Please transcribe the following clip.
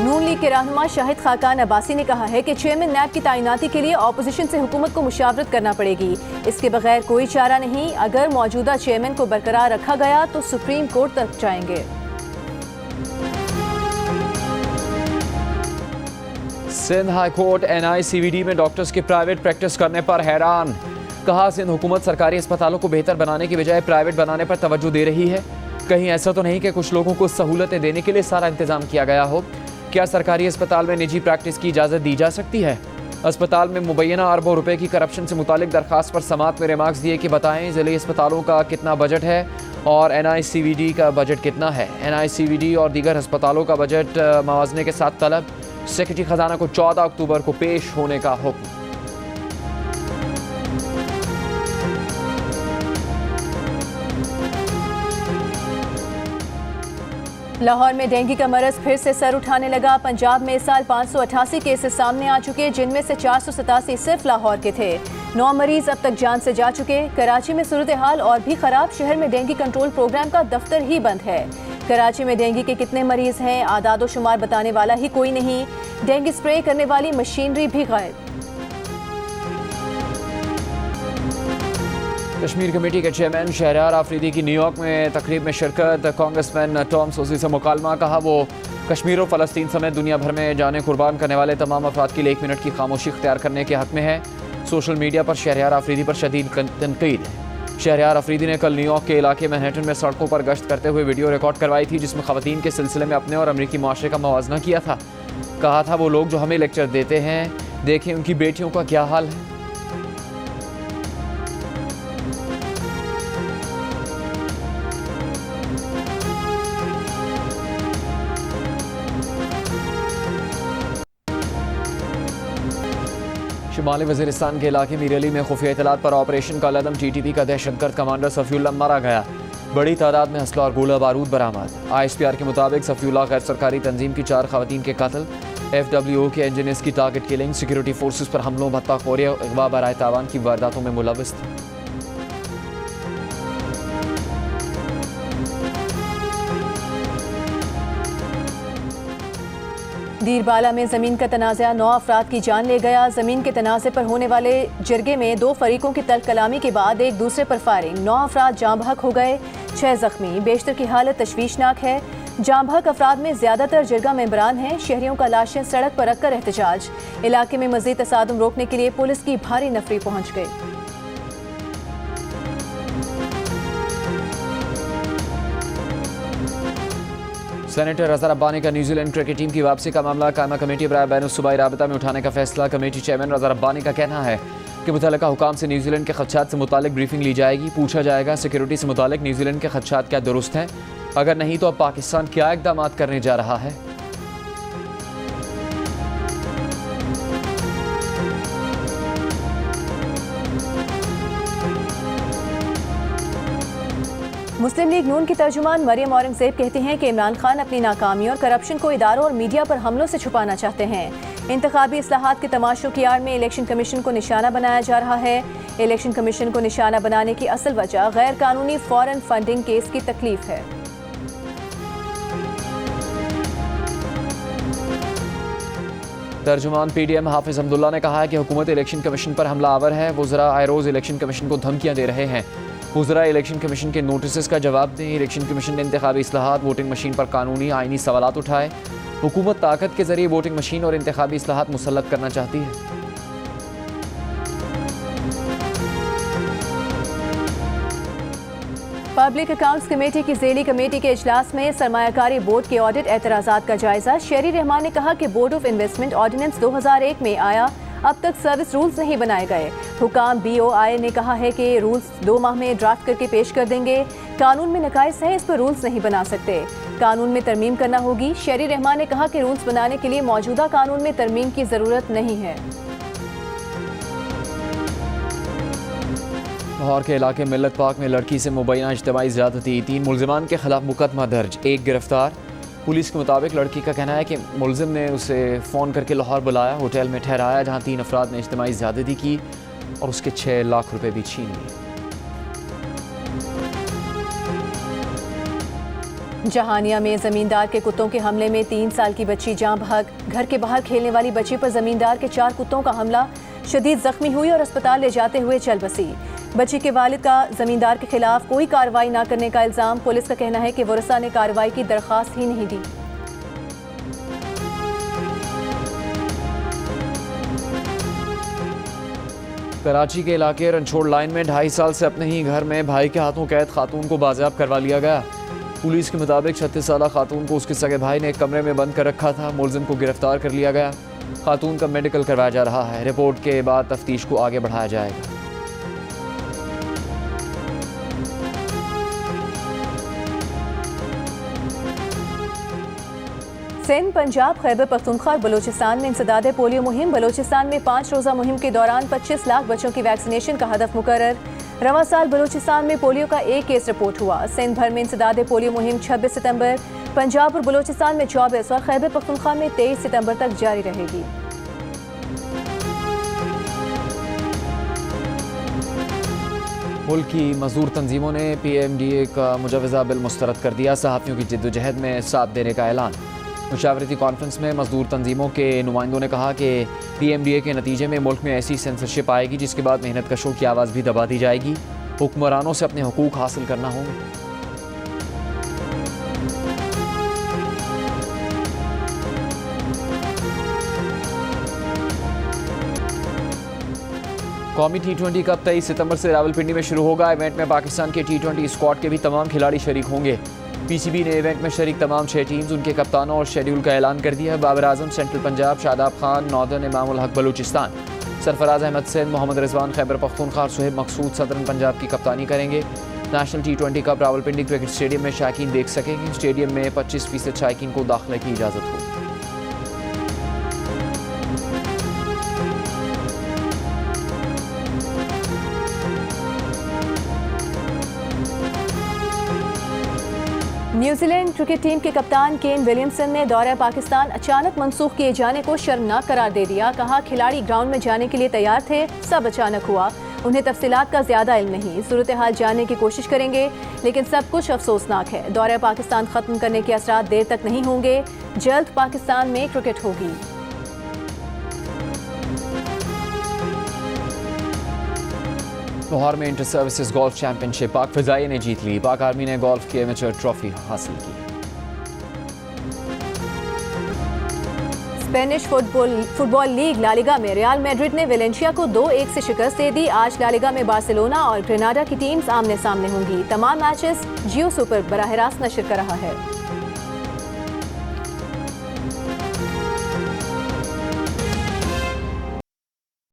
नून league के रहनुमा शाहिद खाकान अब्बासी ने कहा है कि चेयरमैन नैब की तैनाती के लिए ऑपोजिशन से हुकूमत को मुशावरत करना पड़ेगी। इसके बगैर कोई चारा नहीं। अगर मौजूदा चेयरमैन को बरकरार रखा गया तो सुप्रीम कोर्ट तक जाएंगे। सिंध हाई कोर्ट NICVD में डॉक्टर्स के प्राइवेट प्रैक्टिस करने पर हैरान। कहा सिंध हुकूमत सरकारी अस्पतालों को बेहतर बनाने की बजाय प्राइवेट बनाने पर तवज्जो दे रही है। कहीं ऐसा तो नहीं कि कुछ लोगों को सहूलतें देने के लिए सारा इंतजाम किया गया हो। क्या सरकारी अस्पताल में निजी प्रैक्टिस की इजाज़त दी जा सकती है? अस्पताल में मुबैना अरबों रुपए की करप्शन से मुतालिक दरखास्त पर समात में रिमार्क्स दिए कि बताएं ज़िले अस्पतालों का कितना बजट है और NICVD का बजट कितना है। NICVD और दीगर अस्पतालों का बजट मवाजने के साथ तलब। सेक्रेटरी खजाना को 14 अक्टूबर को पेश होने का हुक्म। लाहौर में डेंगू का मरज फिर से सर उठाने लगा। पंजाब में इस साल 588 केसेस सामने आ चुके, जिनमें से 487 सिर्फ लाहौर के थे। 9 मरीज अब तक जान से जा चुके। कराची में सूरत हाल और भी खराब। शहर में डेंगू कंट्रोल प्रोग्राम का दफ्तर ही बंद है। कराची में डेंगू के कितने मरीज हैं, आदादो शुमार बताने वाला ही कोई नहीं। डेंगू स्प्रे करने वाली मशीनरी भी गायब। कश्मीर कमेटी के चेयरमैन शहरयार आफरीदी की न्यूयॉर्क में तकरीब में शिरकत। कांग्रेसमैन टॉम सोसी से मुकालमा। कहा वो कश्मीर और फ़लस्तीन समेत दुनिया भर में जाने कुर्बान करने वाले तमाम अफराद के लिए 1 मिनट की खामोशी इख्तियार करने के हक में है। सोशल मीडिया पर शहरयार आफरीदी पर शदीद तनकीद है। शहरयार आफरीदी ने कल न्यूयॉर्क के इलाके मैनहट्टन में सड़कों पर गश्त करते हुए वीडियो रिकॉर्ड करवाई थी, जिसमें ख़वातीन के सिलसिले में अपने और अमरीकी मुआशरे का मवाजना किया था। कहा था वो लोग जो हमें लेक्चर देते हैं, देखें उनकी बेटियों का क्या हाल है। शुमाली वज़ीरिस्तान के इलाके मीरली में खुफिया इत्तलात पर ऑपरेशन का लदम। TTP का दहशतगर्द कमांडर सफ़ीउल्लाह मारा गया। बड़ी तादाद में असला और गोला बारूद बरामद। ISPR के मुताबिक सफ़ीउल्लाह गैर सरकारी तंजीम की 4 ख़वातीन के कत्ल, FWO के इंजीनियर्स की टारगेट किलिंग, सिक्योरिटी फोर्सेस पर हमलों, भत्ताखोरी और अगवा बराए तावान की वारदातों में मुलव्वस थे। दीरबाला में ज़मीन का तनाज़ा 9 अफराद की जान ले गया। ज़मीन के तनाज़े पर होने वाले जरगे में 2 फरीकों की तल्ख कलामी के बाद एक दूसरे पर फायरिंग। 9 अफराद जाँ बहक हो गए, 6 जख्मी। बेशतर की हालत तशवीशनाक है। जाँ बहक अफराद में ज़्यादातर जरगा मेंबरान हैं। शहरियों का लाशें सड़क पर रखकर एहतजाज। इलाके में मज़ीद तसादुम रोकने के लिए पुलिस की भारी नफरी पहुँच गई। सेनेटर अजहर अब्बानी का न्यूजीलैंड क्रिकेट टीम की वापसी का मामला कायमा कमेटी बराए बैनुल-सूबाई राबता में उठाने का फैसला। कमेटी चेयरमैन अजहर अब्बानी का कहना है कि मुतल्लिका हुकाम से न्यूजीलैंड के खदशात से मुतालिक ब्रीफिंग ली जाएगी। पूछा जाएगा सिक्योरिटी से मुतालिक न्यूजीलैंड के खदशात क्या दुरुस्त हैं, अगर नहीं तो अब पाकिस्तान क्या इकदाम करने जा रहा है। मुस्लिम लीग नून की तर्जुमान मरियम औरंगजेब कहती हैं कि इमरान खान अपनी नाकामी और करप्शन को इदारों और मीडिया पर हमलों से छुपाना चाहते हैं। इंतखाबी इस्लाहात के तमाशों की आड़ में इलेक्शन कमीशन को निशाना बनाया जा रहा है। इलेक्शन कमीशन को निशाना बनाने की असल वजह गैर कानूनी फॉरेन फंडिंग केस की तकलीफ है। तर्जुमान PDM हाफिज अब्दुल्ला ने कहा है कि हुकूमत इलेक्शन कमीशन पर हमला आवर है। वुज़रा आए रोज़ इलेक्शन कमीशन को धमकियां दे रहे हैं। वुज़रा इलेक्शन कमीशन के नोटिस का जवाब दें। इलेक्शन कमीशन ने इंतखाबी इस्लाहात, वोटिंग मशीन पर कानूनी आइनी सवालात उठाए। हुकूमत ताकत के जरिए वोटिंग मशीन और इंतखाबी इस्लाहात मुसल्लत करना चाहती है। पब्लिक अकाउंट्स कमेटी की ज़ेली कमेटी के इजलास में सरमायाकारी बोर्ड के ऑडिट एतराज़ात का जायजा। शेरी रहमान ने कहा कि बोर्ड ऑफ इन्वेस्टमेंट ऑर्डिनेंस 2001 में आया, अब तक सर्विस रूल्स नहीं बनाए गए। हुकाम BOI ने कहा है कि रूल्स 2 माह में ड्राफ्ट करके पेश कर देंगे। कानून में नकाइस है, इस पर रूल्स नहीं बना सकते, कानून में तरमीम करना होगी। शेरी रहमान ने कहा कि रूल्स बनाने के लिए मौजूदा कानून में तरमीम की ज़रूरत नहीं है। लाहौर के इलाके मिल्लत पार्क में लड़की से मुबैना इज्तिमाई ज़्यादती, 3 मुलजिमान के खिलाफ मुकदमा दर्ज, 1 गिरफ्तार। पुलिस के मुताबिक लड़की का कहना है कि मुलजिम ने उसे फ़ोन करके लाहौर बुलाया, होटल में ठहराया, जहां 3 अफराद ने इज्तिमाई ज़्यादती की और उसके 6 लाख रुपए भी छीन लिए। जहानिया में जमींदार के कुत्तों के हमले में 3 साल की बच्ची जान बहक। घर के बाहर खेलने वाली बच्ची पर जमींदार के 4 कुत्तों का हमला, शदीद जख्मी हुई और अस्पताल ले जाते हुए चल बसी। बच्ची के वालिद का जमींदार के खिलाफ कोई कार्रवाई न करने का इल्जाम। पुलिस का कहना है कि वरसा ने कार्रवाई की दरख्वास्त ही नहीं दी। कराची के इलाके रनछोड़ लाइन में 2.5 साल से अपने ही घर में भाई के हाथों कैद खातून को बाजियाब करवा लिया गया। पुलिस के मुताबिक 36 साला खातून को उसके सगे भाई ने एक कमरे में बंद कर रखा था। मुलजिम को गिरफ्तार कर लिया गया। खातून का मेडिकल करवाया जा रहा है। रिपोर्ट के बाद तफ्तीश को आगे बढ़ाया जाएगा। सिंध, पंजाब, खैबर पख्तूनख्वा और बलूचिस्तान में इंसदाद पोलियो मुहिम। बलूचिस्तान में 5 रोज़ा मुहिम के दौरान 25 लाख बच्चों की वैक्सीनेशन का हदफ मुकर्रर। रवां साल बलूचिस्तान में पोलियो का 1 केस रिपोर्ट हुआ। सिंध भर में इंसदाद पोलियो मुहिम 26 सितंबर, पंजाब और बलूचिस्तान में 24 और खैबर पख्तूनख्वा में 23 सितंबर तक जारी रहेगी। मुल्क की मजदूर तंजीमों ने PMDA का मुजवज़ा बिल मुस्तरद कर दिया। सहाफ़ियों की जिद्दोजहद में साथ देने का ऐलान। मुशावरती कॉन्फ्रेंस में मजदूर तंजीमों के नुमाइंदों ने कहा कि PMDA के नतीजे में मुल्क में ऐसी सेंसरशिप आएगी जिसके बाद मेहनत कशों की आवाज़ भी दबा दी जाएगी। हुक्मरानों से अपने हुकूक हासिल करना होंगे। कौमी T20 कप 23 सितंबर से रावलपिंडी में शुरू होगा। इवेंट में पाकिस्तान के T20 स्क्वाड के भी तमाम खिलाड़ी शरीक होंगे। PCB ने इवेंट में शरीक तमाम 6 टीम्स, उनके कप्तानों और शेड्यूल का ऐलान कर दिया है। बाबर आजम सेंट्रल पंजाब, शादाब खान नॉर्दर्न, इमामुल हक बलूचिस्तान, सरफराज अहमद सिंध, मोहम्मद रिजवान खैबर पख्तूनख्वा, सुहेब मकसूद सदरन पंजाब की कप्तानी करेंगे। National T20 cup Rawalpindi cricket stadium में शायकीन देख सकेंगे। स्टेडियम में 25% शायकीन को दाखिले की इजाज़त होगी। न्यूजीलैंड क्रिकेट टीम के कप्तान केन विलियमसन ने दौरा पाकिस्तान अचानक मनसूख किए जाने को शर्मनाक करार दे दिया। कहा, खिलाड़ी ग्राउंड में जाने के लिए तैयार थे, सब अचानक हुआ। उन्हें तफसीलात का ज्यादा इल्म नहीं। सूरत हाल जानने की कोशिश करेंगे, लेकिन सब कुछ अफसोसनाक है। दौरा पाकिस्तान खत्म करने के असरात देर तक नहीं होंगे। जल्द पाकिस्तान में क्रिकेट होगी। लाहौर में इंटर सर्विसेज गोल्फ चैंपियनशिप पाक फिजाइया ने जीत ली। पाक आर्मी ने गोल्फ की एमेचर ट्रॉफी हासिल की। Spanish football league La Liga में रियल मैड्रिड ने वेलेंसिया को 2-1 से शिकस्त दे दी। आज ला लीगा में बार्सिलोना और ग्रेनाडा की टीम्स आमने सामने होंगी। तमाम मैचेस जियो सुपर बराह रास्त नशर कर रहा है।